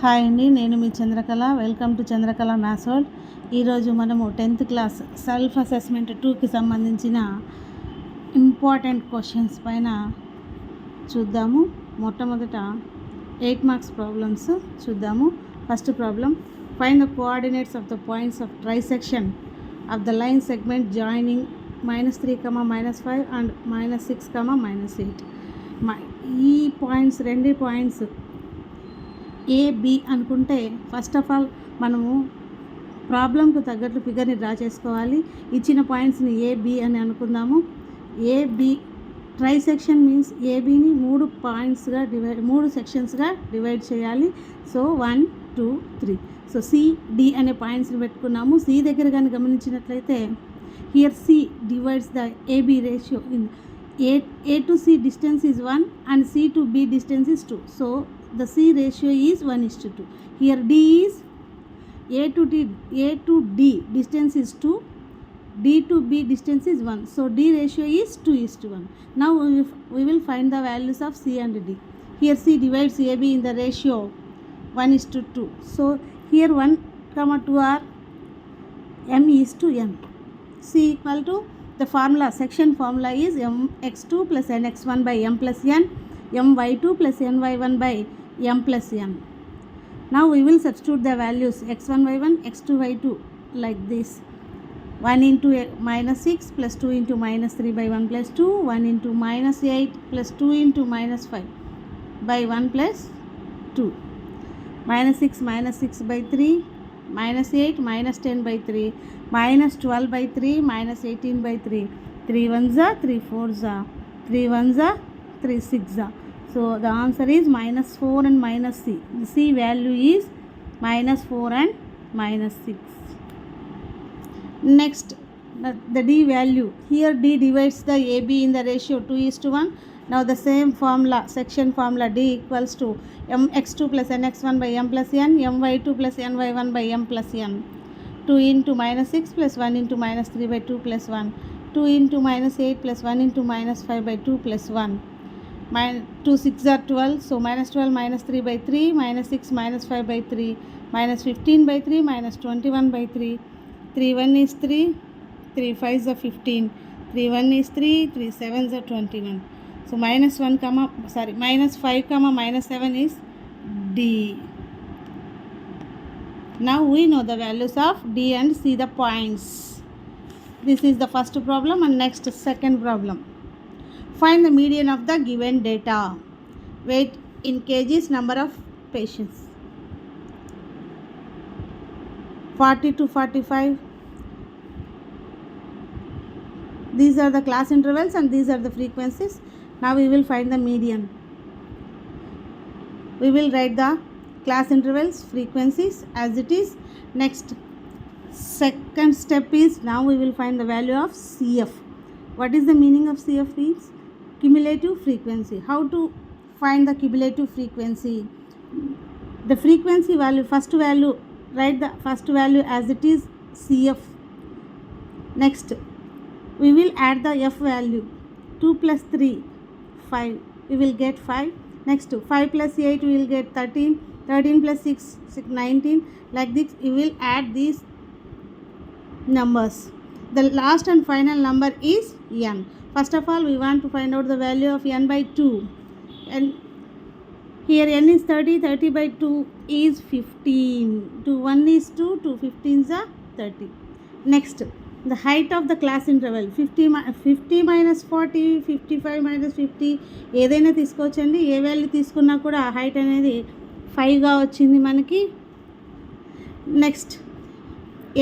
Hi అండి, నేను మీ Chandrakala. Welcome to Chandrakala maths world. ఈరోజు మనము 10th క్లాస్ సెల్ఫ్ అసెస్మెంట్ 2కి సంబంధించిన ఇంపార్టెంట్ క్వశ్చన్స్ పైన చూద్దాము. మొట్టమొదట 8 మార్క్స్ ప్రాబ్లమ్స్ చూద్దాము. First problem, find the coordinates of the points of trisection of the line segment joining -3, -5 and -6, -8. ఈ పాయింట్స్ రెండు పాయింట్స్ AB అనుకుంటే ఫస్ట్ ఆఫ్ ఆల్ మనము ప్రాబ్లంకు తగ్గట్లు ఫిగర్ని డ్రా చేసుకోవాలి. ఇచ్చిన పాయింట్స్ని AB అని అనుకుందాము. AB ట్రైసెక్షన్ మీన్స్ ABని 3 పాయింట్స్గా మూడు సెక్షన్స్గా డివైడ్ చేయాలి. సో 1, 2, 3. సో CD అనే పాయింట్స్ని పెట్టుకున్నాము. C దగ్గర కానీ గమనించినట్లయితే here C divides the AB ratio in A to C distance is 1 and C to B distance is 2. So the C ratio is 1:2. Here D is A to D distance is 2, D to B distance is 1. So D ratio is 2:1. Now we will find the values of C and D. Here C divides AB in the ratio 1:2. So here 1, 2 are M:n. C equal to the formula, section formula is mx2 plus nx1 by m plus n, my2 plus ny1 by m plus n. Now we will substitute the values x1 y1, x2 y2 like this. 1 into -6 plus 2 into -3 by 1 plus 2, 1 into -8 plus 2 into -5 by 1 plus 2. -6 by 3, -8 -10 by 3, -12 by 3, -18 by 3. 3 1s are 3 4s are 3 1s are 3 6s are. So the answer is -4 and -C. The C value is -4 and -6. Next, the D value. Here D divides the AB in the ratio 2:1. Now the same formula, section formula, D equals to mx2 plus nx1 by m plus n, my2 plus ny1 by m plus n. 2 into -6 plus 1 into -3 by 2 plus 1. 2 into -8 plus 1 into -5 by 2 plus 1. 2 6 are 12. So -12 -3 by 3, -6 -5 by 3, -15 by 3, -21 by 3. 3 1 is 3, 3 5s are 15, 3 1 is 3, 3 7s are 21. So -5, -7 is D. Now we know the values of D and C, the points. This is the first problem. And next, second problem. Find the median of the given data. Weight in kgs, number of patients. 40 to 45. These are the class intervals and these are the frequencies. Now we will find the median. We will write the class intervals, frequencies as it is. Next, second step is, now we will find the value of CF. What is the meaning of CF means? Cumulative frequency. How to find the cumulative frequency? The frequency value, first value, write the first value as it is, CF. Next, we will add the F value. 2 plus 3, 5. We will get 5. Next, 5 plus 8, we will get 13. 13 plus 6, 19. Like this, we will add these numbers. The last and final number is n. First of all, we want to find out the value of n by 2. And here n is 30. 30 by 2 is 15. 2 1 is 2. 2 15s are 30. Next, the height of the class interval. 50 minus 40, 55 minus 50. ఏదైనా తీసుకోవచ్చండి. ఏ value తీసుకున్నా కూడా height అనేది 5గా వచ్చింది మనకి. Next,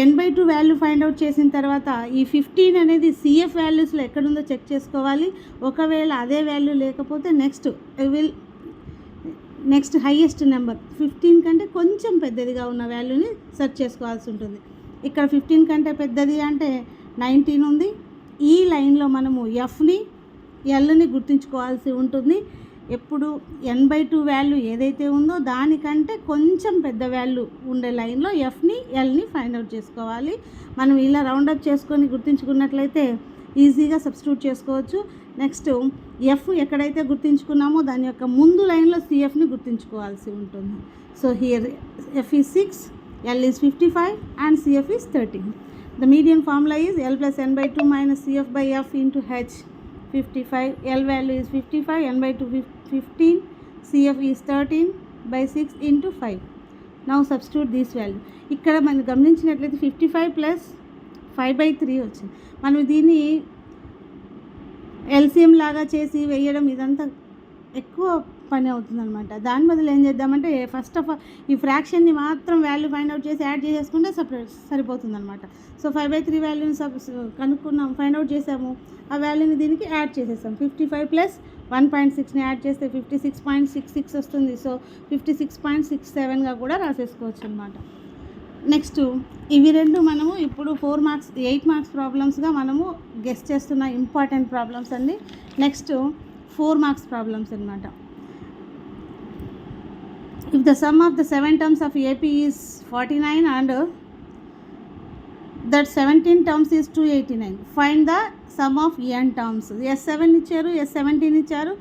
n/2 value find out చేసిన తర్వాత ఈ 15 అనేది CF వాల్యూస్లో ఎక్కడుందో చెక్ చేసుకోవాలి. ఒకవేళ అదే వాల్యూ లేకపోతే నెక్స్ట్ హైయెస్ట్ నెంబర్ 15 కంటే కొంచెం పెద్దదిగా ఉన్న వాల్యూని సెర్చ్ చేసుకోవాల్సి ఉంటుంది. ఇక్కడ 15 కంటే పెద్దది అంటే 19 ఉంది. ఈ లైన్లో మనము ఎఫ్ని ఎల్ని గుర్తుంచుకోవాల్సి ఉంటుంది. ఎప్పుడు n/2 వాల్యూ ఏదైతే ఉందో దానికంటే కొంచెం పెద్ద వాల్యూ ఉండే లైన్లో ఎఫ్ని ఎల్ని ఫైండ్ అవుట్ చేసుకోవాలి. మనం ఇలా రౌండప్ చేసుకొని గుర్తుంచుకున్నట్లయితే ఈజీగా సబ్స్టిట్యూట్ చేసుకోవచ్చు. నెక్స్ట్ ఎఫ్ ఎక్కడైతే గుర్తించుకున్నామో దాని యొక్క ముందు లైన్లో సిఎఫ్ని గుర్తించుకోవాల్సి ఉంటుంది. So here F is 6, L is 55 and CF is 13. The median formula is L plus n by 2 minus CF by F into H. 55, L value is 55, n by 2 15, CF is 13 by 6 into 5. Now substitute this value. ఇక్కడ మనం గమనించినట్లయితే 55 plus 5/3 వచ్చింది. మనం దీన్ని LCM లాగా చేసి వేయడం ఇదంతా ఎక్కువ పని అవుతుందన్నమాట. దాని బదులు ఏం చేద్దామంటే ఫస్ట్ ఆఫ్ ఆల్ ఈ ఫ్రాక్షన్ని మాత్రం వాల్యూ ఫైండ్ అవుట్ చేసి యాడ్ చేసేసుకుంటే సరిపోతుందన్నమాట. సో 5/3 వాల్యూని కనుక్కున్నాం, ఫైండ్ అవుట్ చేసాము, ఆ వాల్యూని దీనికి యాడ్ చేసేసాం. 55 ప్లస్ 1.6ని యాడ్ చేస్తే 56.66 వస్తుంది. సో 56.67గా కూడా రాసేసుకోవచ్చు అనమాట. నెక్స్ట్ ఇవి రెండు మనము ఇప్పుడు 8 మార్క్స్ ప్రాబ్లమ్స్గా మనము గెస్ చేస్తున్న ఇంపార్టెంట్ ప్రాబ్లమ్స్ అండి. నెక్స్ట్ 4 మార్క్స్ ప్రాబ్లమ్స్ అనమాట. If the sum of the 7 terms of AP is 49 and that 17 terms is 289, find the sum of n terms. S7 ఇచ్చారు, S17 ఇచ్చారు,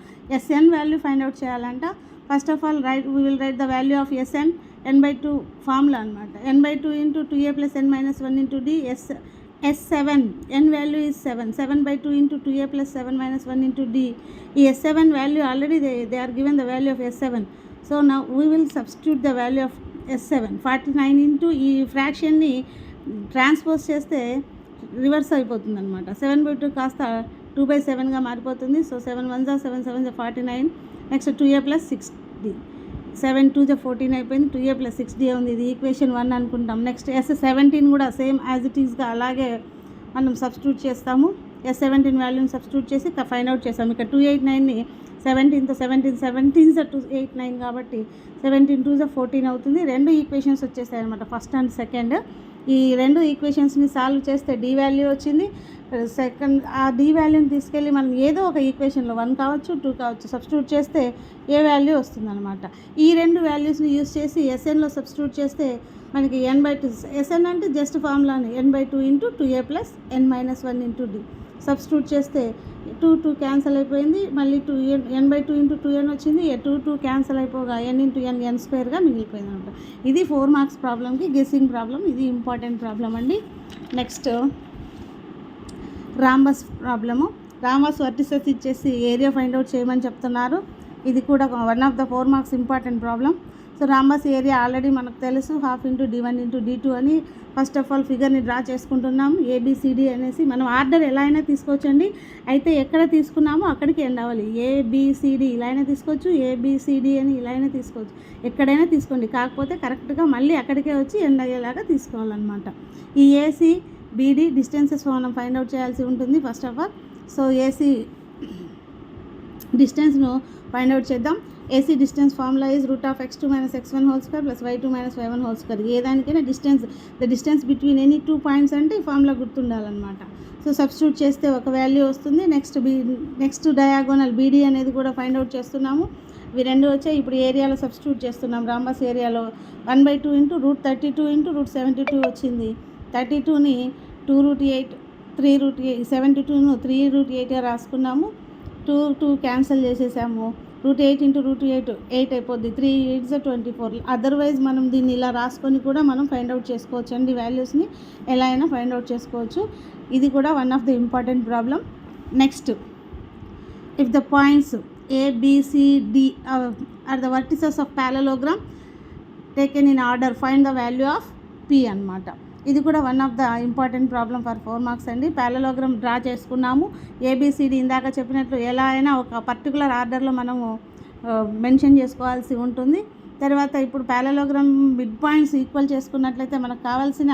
Sn వాల్యూ ఫైండ్ అవుట్ చేయాలంట. First of all we will write the value of Sn, n/2 formula అనమాట. n/2 into 2a plus n minus 1 into d. S7 n value is 7, 7/2 into 2a plus 7 minus 1 into d. ఈ S7 value already they are given the value of S7. So now we will substitute the value of S7. 49 into ఈ ఫ్రాక్షన్ని transpose చేస్తే reverse అయిపోతుంది అనమాట. 7/2 కాస్త 2/7గా మారిపోతుంది. So 7 1 7 7 49. Next 2a plus 6d. 7 2 14 అయిపోయింది. 2a plus 6d ఉంది. ఇది ఈక్వేషన్ 1 అనుకుంటాం. నెక్స్ట్ S17 కూడా సేమ్ యాజ్ ఇట్ ఈస్గా అలాగే మనం సబ్స్టిట్యూట్ చేస్తాము. S17 వాల్యూని సబ్స్టిట్యూట్ చేసి ఫైండ్ అవుట్ చేస్తాము. ఇక్కడ 289ని 17తో 17 289 కాబట్టి 17 2 14 అవుతుంది. రెండు ఈక్వేషన్స్ వచ్చేస్తాయి అనమాట, ఫస్ట్ అండ్ సెకండ్. ఈ రెండు ఈక్వేషన్స్ని సాల్వ్ చేస్తే డి వాల్యూ వచ్చింది. సెకండ్ ఆ డి వాల్యూని తీసుకెళ్ళి మనం ఏదో ఒక ఈక్వేషన్లో 1 కావచ్చు 2 కావచ్చు సబ్స్టిట్యూట్ చేస్తే ఏ వాల్యూ వస్తుందన్నమాట. ఈ రెండు వాల్యూస్ని యూస్ చేసి ఎస్ఎన్లో సబ్స్టిట్యూట్ చేస్తే మనకి n/2 ఎస్ఎన్ అంటే జస్ట్ ఫార్ములాని n/2 into 2a plus n minus 1 into d substitute చేస్తే 2 క్యాన్సల్ అయిపోయింది. మళ్ళీ n/2 ఇంటూ 2n వచ్చింది. 2 క్యాన్సల్ అయిపోగా n ఇంటూ n స్క్వేర్గా మిగిలిపోయింది అనమాట. ఇది 4 మార్క్స్ ప్రాబ్లమ్కి గెస్సింగ్ ప్రాబ్లం. ఇది ఇంపార్టెంట్ ప్రాబ్లం అండి. Next rhombus problem. Rhombus vertices ఇచ్చేసి ఏరియా ఫైండ్ అవుట్ చేయమని చెప్తున్నారు. ఇది కూడా 1 of the 4 marks important problem. So rhombus area already మనకు తెలుసు, ½ ఇంటూ d1 ఇంటూ d2 అని. ఫస్ట్ ఆఫ్ ఆల్ ఫిగర్ని డ్రా చేసుకుంటున్నాం. ABCD అనేసి మనం ఆర్డర్ ఎలా అయినా తీసుకోవచ్చండి. అయితే ఎక్కడ తీసుకున్నామో అక్కడికి ఎండ్ అవ్వాలి. ABCD ఇలా అయినా తీసుకోవచ్చు, ABCD అని ఇలా అయినా తీసుకోవచ్చు, ఎక్కడైనా తీసుకోండి. కాకపోతే కరెక్ట్గా మళ్ళీ అక్కడికే వచ్చి ఎండ్ అయ్యేలాగా తీసుకోవాలన్నమాట. ఈ ACBD డిస్టెన్సెస్ మనం ఫైండ్ అవుట్ చేయాల్సి ఉంటుంది first of all. So AC డిస్టెన్స్ను ఫైండ్ అవుట్ చేద్దాం. AC distance formula is √(x2 - x1) whole square plus y2 - y1 whole square. ఏ దానికైనా the distance between any 2 points అంటే ఈ ఫార్ములా గుర్తుండాలన్నమాట. సో సబ్స్టిట్యూట్ చేస్తే ఒక వాల్యూ వస్తుంది. నెక్స్ట్ డయాగోనల్ BD అనేది కూడా ఫైండ్ అవుట్ చేస్తున్నాము. ఇవి రెండు వచ్చాయి. ఇప్పుడు ఏరియాలో సబ్స్టిట్యూట్ చేస్తున్నాం. రాంబస్ ఏరియాలో 1/2 ఇంటూ √32 ఇంటూ √72 వచ్చింది. 32ని 2√8 72ను 3√8గా రాసుకున్నాము. 2 క్యాన్సిల్ చేసేసాము. √8 ఇంటూ √8 8 అయిపోద్ది. 3 8 24. అదర్వైజ్ మనం దీన్ని ఇలా రాసుకొని కూడా మనం ఫైండ్ అవుట్ చేసుకోవచ్చు అండి. వాల్యూస్ని ఎలా అయినా ఫైండ్ అవుట్ చేసుకోవచ్చు. ఇది కూడా 1 of the important problem. Next if the points ABCD are the vertices of parallelogram taken in order find the value of P అన్నమాట. ఇది కూడా 1 of the important problem for 4 marks అండి. ప్యారలోగ్రామ్ డ్రా చేసుకున్నాము. ABCD ఇందాక చెప్పినట్లు ఎలా అయినా ఒక పర్టికులర్ ఆర్డర్లో మనము మెన్షన్ చేసుకోవాల్సి ఉంటుంది. తర్వాత ఇప్పుడు ప్యారలోగ్రామ్ మిడ్ పాయింట్స్ ఈక్వల్ చేసుకున్నట్లయితే మనకు కావాల్సిన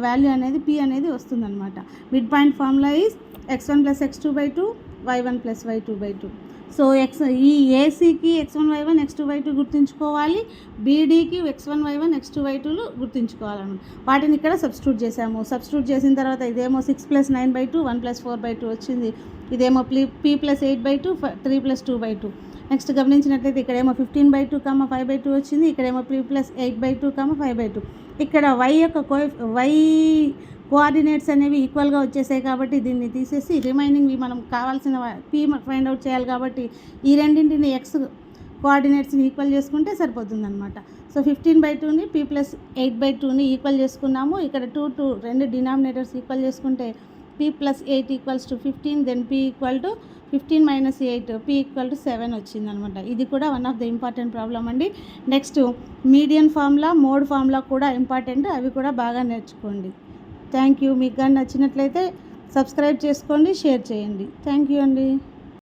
వాల్యూ అనేది P అనేది వస్తుందన్నమాట. Mid point formula is x1 + x2/2 y1 + y2/2. So ఈ ACకి x1 y1 x2 y2 గుర్తుంచుకోవాలి. BDకి x1 y1 x2 y2లు గుర్తుంచుకోవాలన్నమాట. వాటిని ఇక్కడ సబ్స్టిట్యూట్ చేసాము. సబ్స్టిట్యూట్ చేసిన తర్వాత ఇదేమో 6 + 9/2 1 + 4/2 వచ్చింది. ఇదేమో P + 8/2 3 + 2/2. నెక్స్ట్ గమనించినట్లయితే ఇక్కడేమో 15/2 5/2 వచ్చింది. ఇక్కడేమో P + 8/2 5/2. ఇక్కడ y యొక్క కోఆర్డినేట్స్ అనేవి ఈక్వల్గా వచ్చేసాయి కాబట్టి దీన్ని తీసేసి రిమైనింగ్వి మనం కావాల్సిన పీ ఫైండ్ అవుట్ చేయాలి కాబట్టి ఈ రెండింటిని ఎక్స్ కోఆర్డినేట్స్ని ఈక్వల్ చేసుకుంటే సరిపోతుంది అనమాట. సో 15/2ని p+8/2ని ఈక్వల్ చేసుకున్నాము. ఇక్కడ 2 రెండు డినామినేటర్స్ ఈక్వల్ చేసుకుంటే p+8 = 15, దెన్ p = 15 - 8 p = 7 వచ్చిందనమాట. ఇది కూడా one of the important problem అండి. Next median formula, mode formula కూడా ఇంపార్టెంట్, అవి కూడా బాగా నేర్చుకోండి. Thank you. మీకు కానీ నచ్చినట్లయితే సబ్స్క్రైబ్ చేసుకోండి, షేర్ చేయండి. థ్యాంక్ యూ అండి.